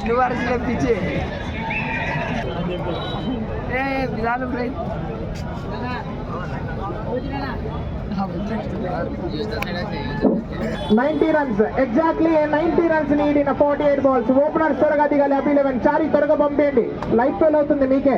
నువ్వు అరిచిన పిచ్చి చాలు బ్రై 90 runs, exactly 90 runs need in a 48 balls. Openers త్వరగా దిగాలి. అప్ 11 చారి త్వరగా పంపేయండి. లైఫ్ ఫెయిల్ అవుతుంది మీకే.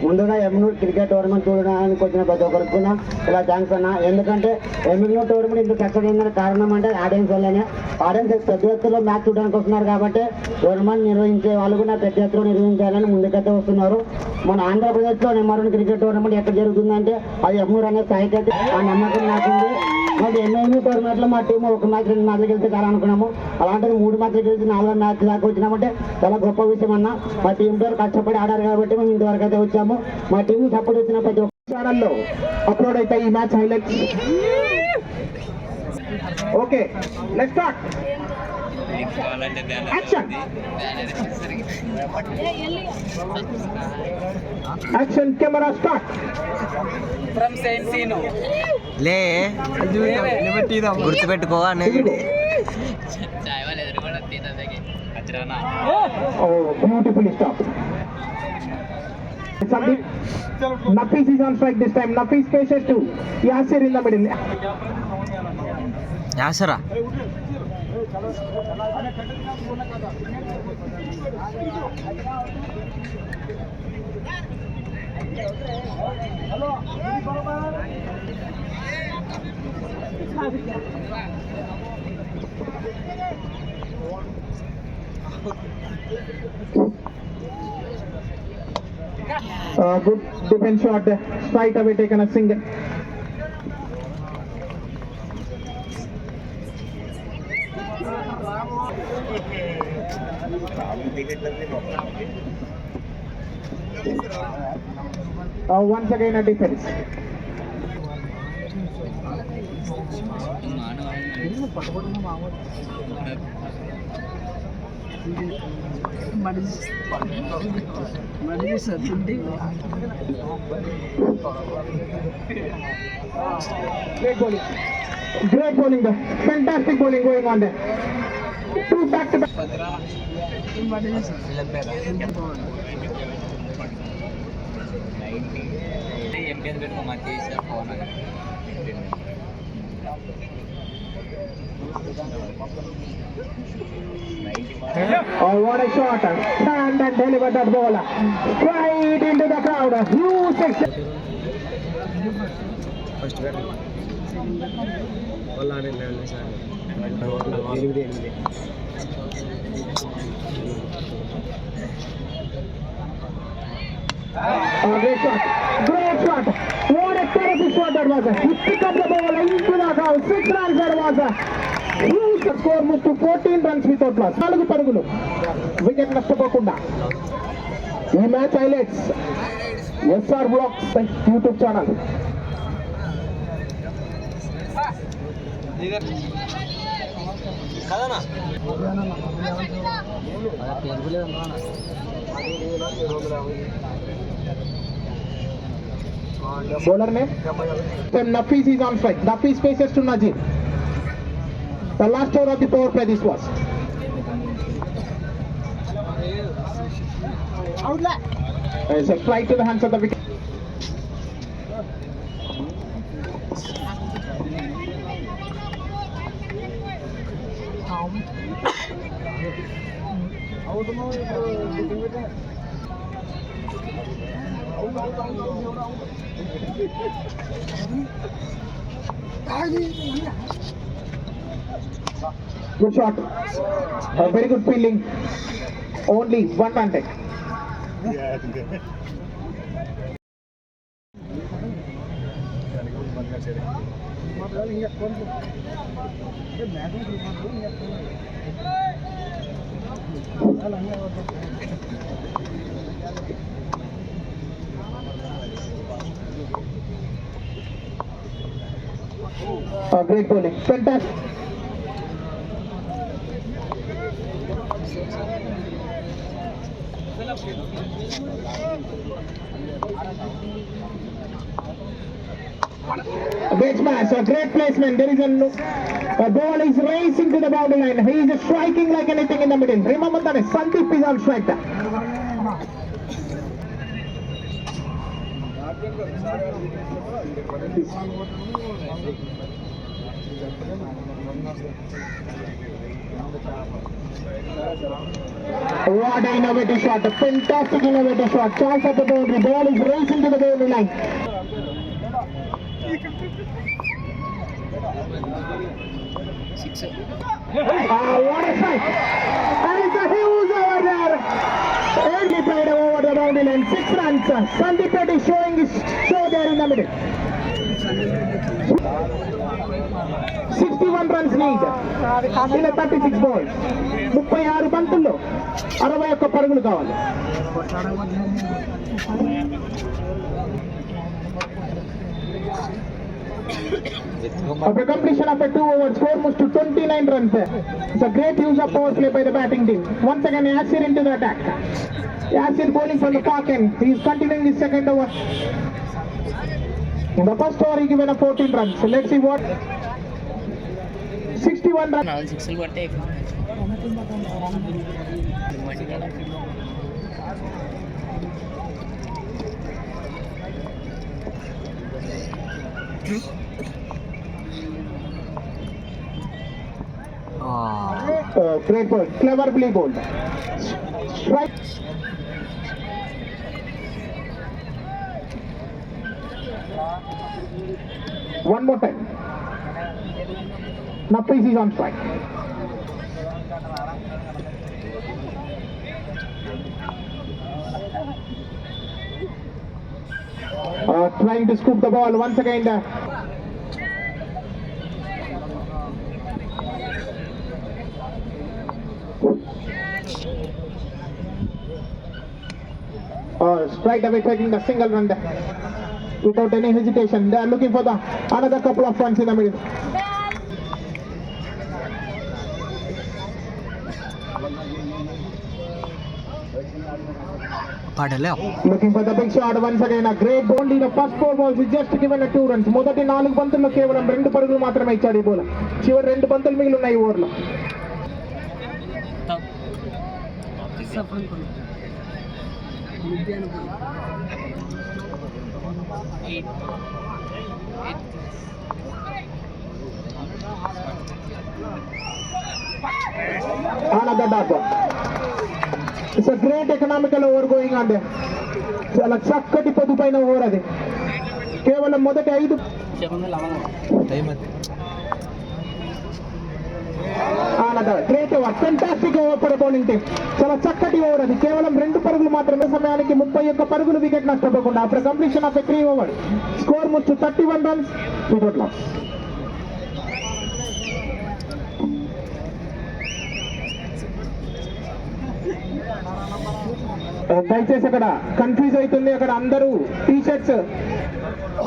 ముందుగా ఎమ్నూరు క్రికెట్ టోర్నమెంట్ చూడడానికి వచ్చిన ప్రతి ఒక్కరికి కూడా ఇలా థ్యాంక్స్ అన్న. ఎందుకంటే ఎమ్నూరు టోర్నమెంట్ ఇంత చక్కగా ఉందని కారణం అంటే ఆడియన్స్ వల్లనే. ఆడియన్స్ పెద్ద ఎత్తులో మ్యాచ్ చూడడానికి వస్తున్నారు కాబట్టి టోర్నమెంట్ నిర్వహించే వాళ్ళు కూడా పెద్ద ఎత్తులో నిర్వహించాలని ముందుకైతే వస్తున్నారు. మన ఆంధ్రప్రదేశ్లో నెంబర్ 1 క్రికెట్ టోర్నమెంట్ ఎక్కడ జరుగుతుందంటే అది ఎమ్నూరు అనే స్థాయికి అయితే ఆ నమ్మకం నాకుంది. మరి ఎమ్మెల్యే టోర్నమెంట్లో మా టీం 1 మ్యాచ్ 2 మ్యాచ్లు గెలిచి కావాలనుకున్నాము. అలాంటిది 3 మ్యాచ్లు గెలిచి 4వ మ్యాచ్ దాకా వచ్చినామంటే చాలా గొప్ప విషయం అన్న. మా టీం పేరు కష్టపడి ఆడారు కాబట్టి మేము ఇంతవరకు అయితే వచ్చాము. మా టీం సపోర్ట్ వచ్చిన ప్రతి ఒక్క ఛానల్లో అప్లోడ్ అవుతాయి ఈ match highlights. Okay let's start. Action action camera start. From సెయింట్ సీను లే గుర్తుపెట్టుకో అనేది. Beautiful stop. Nafis is on strike this time. Nafis faces to Yasir in the middle. యాసరా Good defense shot. Straight away taken a single. Once again a defense. Great bowling there. Fantastic bowling going on there. 2 back to back. Oh, what a shot! Stand and deliver that ball straight into the crowd. Huge section. First bat వాళ్ళు ఆడే 8 Great shot! Great shot! What a terrific shot that was! He picked up the ball into the crowd. 6 runs that was. Huge score moved to 14 runs without loss. 4 పరుగులు. Wicket నష్టపోకుండా. ఈ match highlights SR blogs YouTube channel. కదనా Bowler name? Nafis is on strike. Nafis faces to Najib. The last over of the power play this was. It's a flight to the hands of the wicket. Good shot. A very good fielding. Only 1 man take. Great bowling. Fantastic. Great smash, a great placement. There is a ball is racing to the boundary line. He is striking like anything in the middle. Remember that Sandeep is on strike. What an innovative shot, a fantastic innovative shot. Chance at the boundary. Ball is racing to the boundary line. What a strike! And it's a huge over there. And he played over the boundary line. 6 runs. Sandeep Reddy showing his show there in the middle. 61 runs lead in a 36 balls. 36 బంతుల్లో 61 పరుగులు కావాలి. After completion of a 2 overs, score moves to 29 runs. It's a great use of power play by the batting team. Once again, Yasir into the attack. Yasir bowling from the park end. He is continuing his second over. In the first over, he given a 14 runs. So let's see what 61 runs. Great ball, cleverly bowled. Strike. One more time. Now Priest is on strike. Trying to scoop the ball once again. Straight away taking the single run without any hesitation. They are looking for the another couple of runs in the middle. Looking for the big shot once again. A great ball in the first 4 balls. Is just given a 2 runs. మొదటి 4 బంతుల్లో కేవలం 2 పరుగులు మాత్రమే ఇచ్చాడు ఈ bowler. చివరి 2 బంతులు మిగిలి ఉన్నాయి ఈ ఓవర్లో. Another dot ball. It's a great economical over going on there. చాలా చక్కటి పొదుపైన ఓవర్ అది. కేవలం మొదటి 5 Another great over, fantastic over for the bowling team. చాలా చక్కటి ఓవర్ అది. కేవలం 2 పరుగులు మాత్రమే. సమయానికి 31 పరుగులు వికెట్ నష్టపోకుండా. After completion of a 3 over, score moves to 31 runs without loss. దయచేసి అక్కడ కన్ఫ్యూజ్ అవుతుంది. అక్కడ అందరూ టీ షర్ట్స్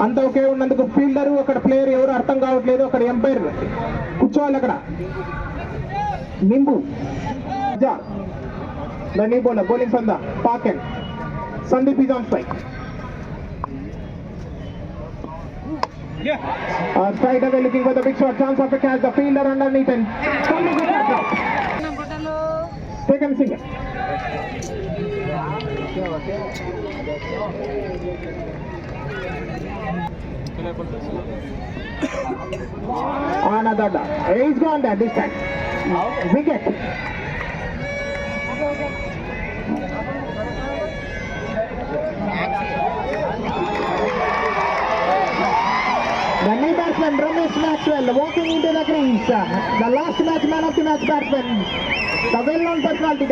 అంతా ఒకే ఉన్నందుకు ఫీల్డరు అక్కడ ప్లేయర్ ఎవరు అర్థం కావట్లేదు. అక్కడ ఎంపైర్ కూర్చోవాలి. అక్కడ నింబు నీ bowler bowling from the Pak end. Sandeep is on strike. Straight away looking for the big shot. Chance of a catch. The fielder underneath and taken single. Another dot. He's gone there this time. Wicket. The new batsman Ramesh Maxwell walking into the crease. The last match man of the match batsman. The well-known personality.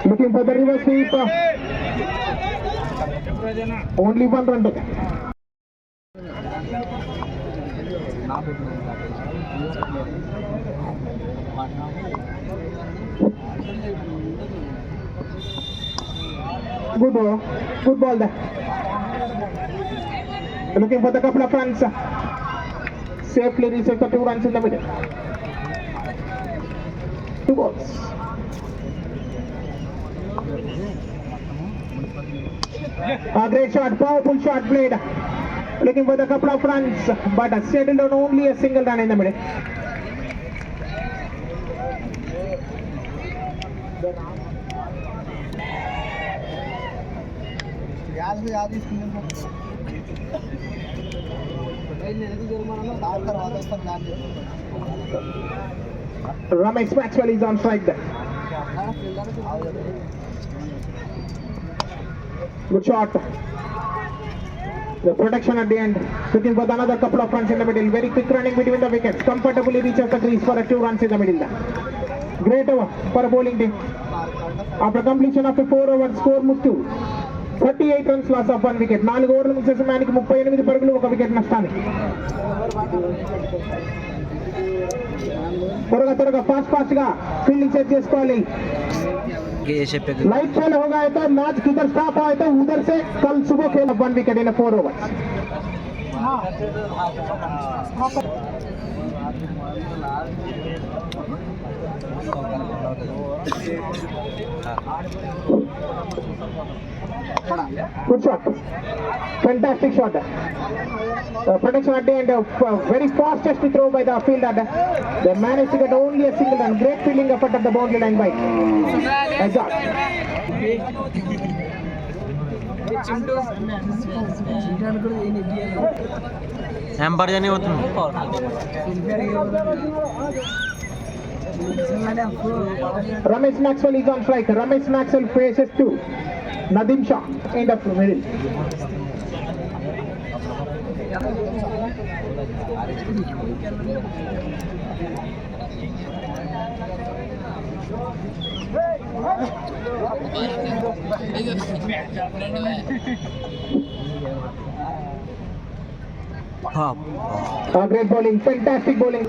Looking for the reverse sweep. Only 1 run taken. Good ball there. Looking for the couple of runs. Safely reaches the 2 runs in the middle. 2 balls. A great shot, powerful shot played. Looking for the couple of runs, but settled on only a single run in the middle. Ramesh Maxwell is on strike there. Good shot. The protection at the end. Looking for another couple of runs in the middle. Very quick running between the wickets. Comfortably reaches the crease for a 2 runs in the middle there. Great over for a bowling team. After completion of a 4-over score moves to 38 runs loss of 1 wicket. 4 ఓవర్లు ముగిసేసి మనకి 38 పరుగులు 1 wicket నష్టానికి. త్వరగా fast గా fielding set చేసుకోవాలి. Light fail होगा तो match किधर स्टॉप आए तो उधर से कल सुबह खेल 1 wicket in 4 over. Good shot, fantastic shot. Protection at the end, very fastest throw by the fielder. They managed to get only a single run. Great fielding effort at the boundary line by Azad. ఎంబర్జనీ అవుతుంది. Ramesh Maxwell is on strike. Ramesh Maxwell faces to Nadim Shah in the middle. Great bowling, fantastic bowling.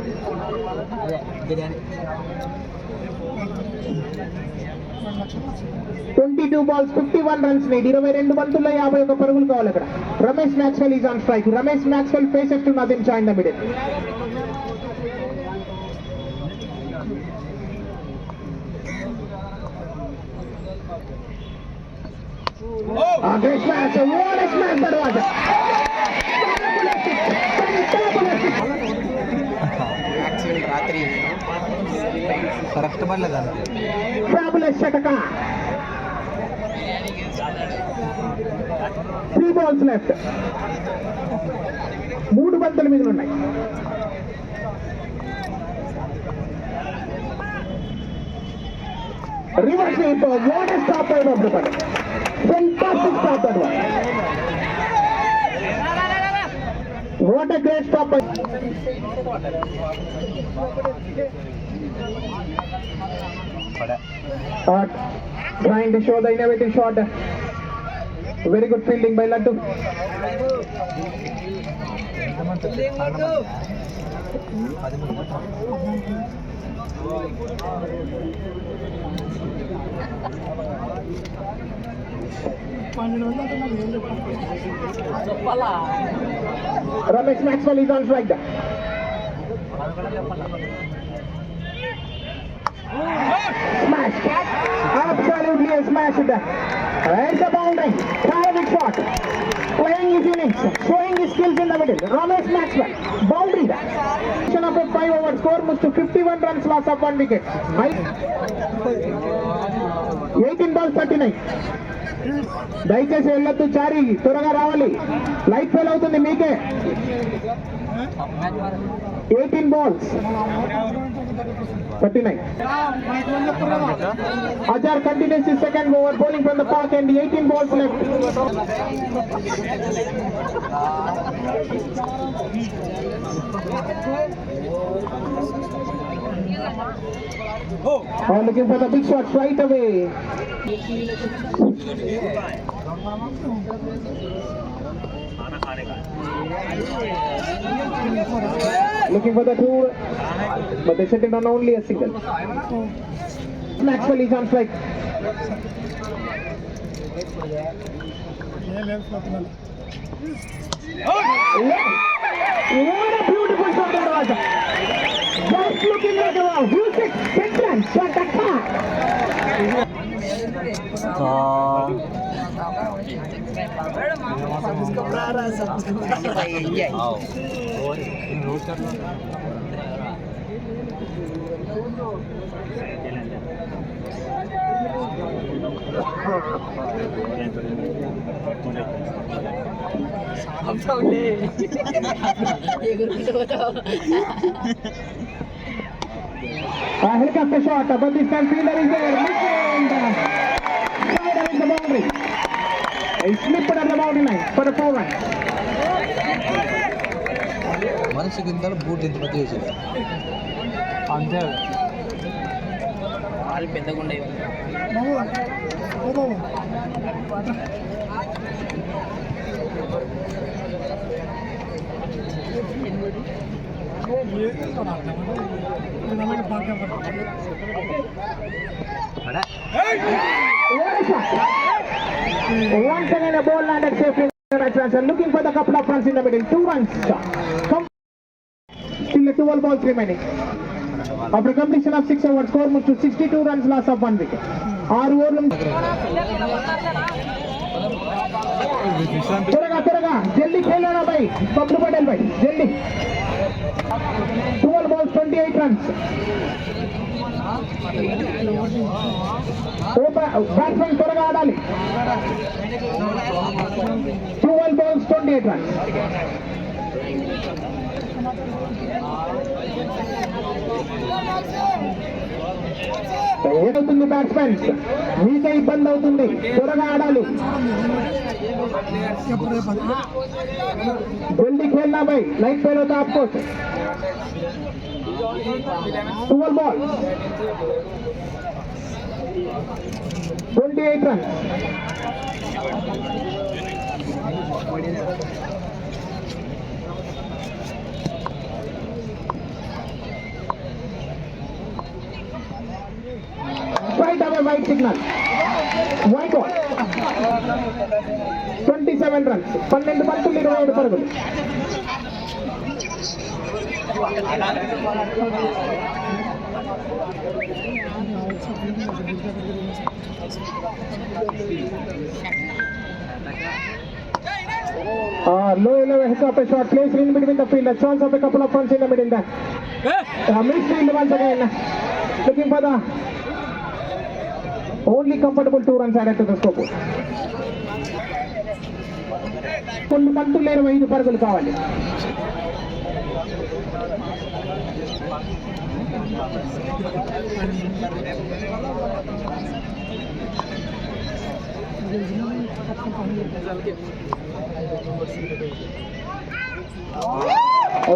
22 balls, 51 runs need. 22 బంతుల్లో 51 పరుగులు కావాలి అక్కడ. Ramesh Maxwell is on strike. Ramesh Maxwell faces to Nadim Shah in the middle. Great smash, what a smash that was. Actual రాత్రి correct పడలేదు అంతే. Fabulous shataka. 3 balls left. 3 బంతులు మిగిలి ఉన్నాయి. Reverse sweep, what a stop by Abdul. Fantastic stop that one. What a great stop by trying to show the innovative shot. Very good fielding by Laddu. Ramesh Maxwell is on strike. Smash! Absolutely a smash! It's a boundary. Terrific shot. Playing his innings, showing his skills in the middle. Ramesh Maxwell, boundary. Of a 5 over score moves to 51 runs loss of 1 wicket. 18 balls 39. దయచేసి వెళ్ళొద్దు, చారి త్వరగా రావాలి. Light fail అవుతుంది మీకే. 18 balls 39. Azhar continues his second over, bowling from the park and 18 balls left. Oh, looking for the big shot right away. Looking for the two, but they set it on only a single. Maxwell is on strike. What a beautiful shot that was. Just looking at the wall. Who's it? Second shot attack. Helicopter shot, but this time fielder is there. Missing. Slider in the boundary. He slipped at the boundary line for the 4 runs. మనిషి కింద boot ఎంత పెద్ద చేసేది అంతే వాళ్ళు పెద్దగా ఉండేవి Once again, a ball landed safely. Looking for the couple of runs in the middle. 2 runs. Still 12 balls remaining. After completion of 6 overs, score moves to 62 runs, loss of 1 wicket. 6 overs. Turaga, जल्दी खेलो ना भाई, बबलू पटेल भाई, जल्दी. 12 balls, 28 runs. Batsman త్వరగా ఆడాలి. 12 balls, 28 runs. ఏమవుతుంది batsmen, మీకే ఇబ్బంది అవుతుంది, త్వరగా ఆడాలి. जल्दी खेलना भाई, लाइट फेल होता आपको. 12 balls, 28 runs. Right away white signal. White ball. 27 runs. 12 బంతులు 27 పరుగులు. Low helicopter shot placed in between the field. A chance of a couple of runs in the middle there. Midfield once again. Looking for the only comfortable 2 runs added to the scoreboard. కొన్ని బంతులు 25 పరుగులు కావాలి.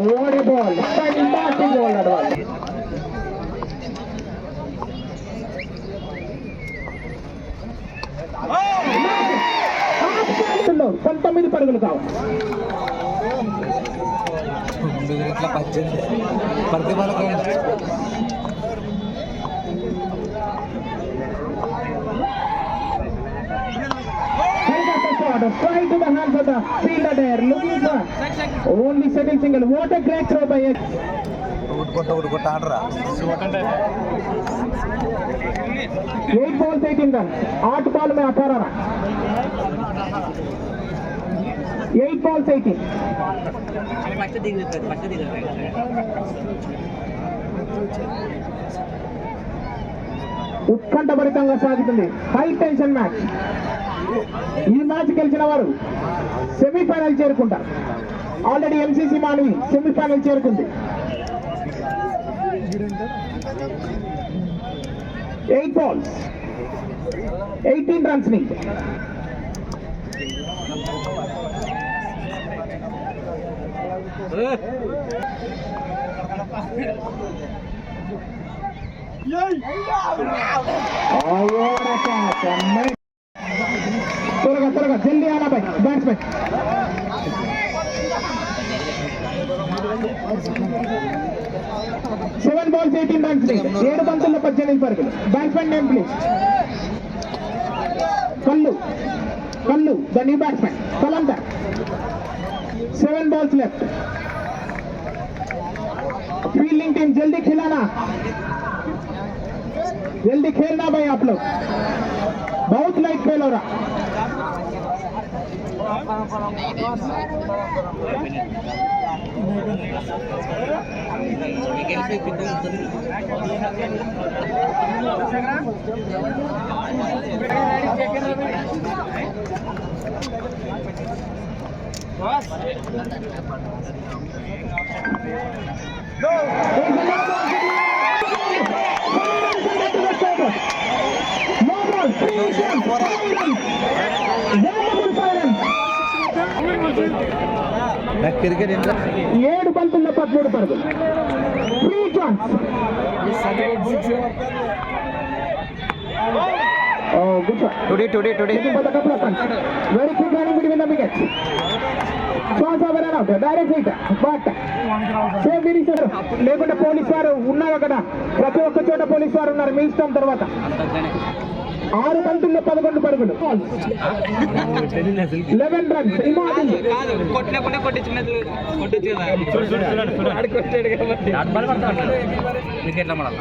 What a ball! Fantastic ball that was. 19 పరుగులు కావాలి. ఇట్లా 18 ప్రతిభలకు Straight to the hands of the fielder there, looking for only setting single. What a great throw by it. కొట్ట ఆడరా 8 balls 18 runs. 8 ball में 18 रन. 8 balls 18. ఉత్కంఠభరితంగా సాగుతుంది, high tension match. ఈ match గెలిచిన వారు సెమీఫైనల్ చేరుకుంటారు. ఆల్రెడీ ఎంసీసీ మానవి semi-final చేరుకుంది. 8 balls 18 runs ని త్వరగా త్వరగా జల్దీ ఆనా భాయ్ బ్యాట్స్మెన్. 7 balls 18 runs. 7 బంతుల్లో 18 పరుగులు. Batsmen name please. Kallu the new batsmen. Qalandar. 7 balls left. Fielding team जल्दी खिलाना, जल्दी खेलना भाई आप लोग, बहुत लाइट फेल हो रहा. క్రికెట్ 7 బంతుల్లో 13 పరుగులు. Free chance. Good shot. Today very quick running between the wickets. శ్వాస run out. Direct hit. But safe finisher. లేకుంటే పోలీస్ వారు ఉన్నారు అక్కడ, ప్రతి ఒక్క చోట పోలీస్ వారు ఉన్నారు. మీ ఇష్టం. తర్వాత 6 బంతుల్లో 11 పరుగులు. 11 రన్స్. ఇమాజిన్ వికెట్ల మళ్ళా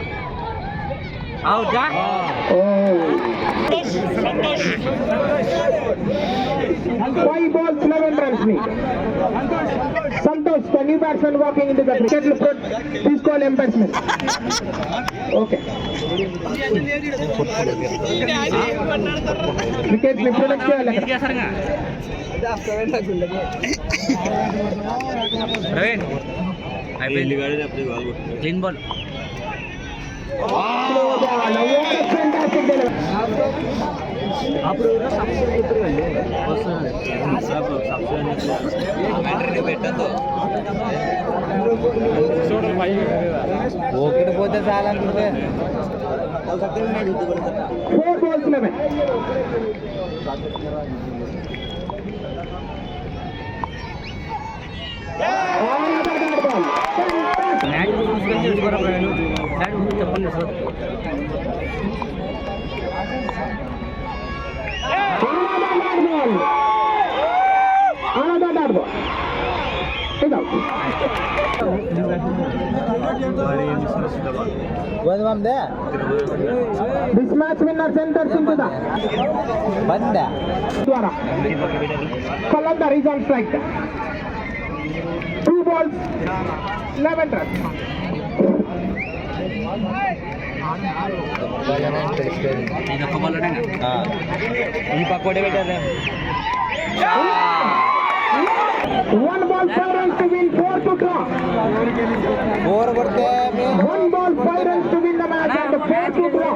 5 balls 11 runs. Santosh the new batsmen walking in the వికెట్లు తీసుకోవాలి ఎంపైర్స్మెన్. ఓకే, వికెట్ ని ప్రొటెక్ట్ చేయాలి. Clean ball. ఒకటి పోతే చాలా అనుకుంటే 4 balls 11. This match winner centers into the Dwara. Kalandar is on strike. 2 balls 11 runs. One ball 5 runs to win, 4 to draw. 1 ball 5 runs to win the match and 4 to draw.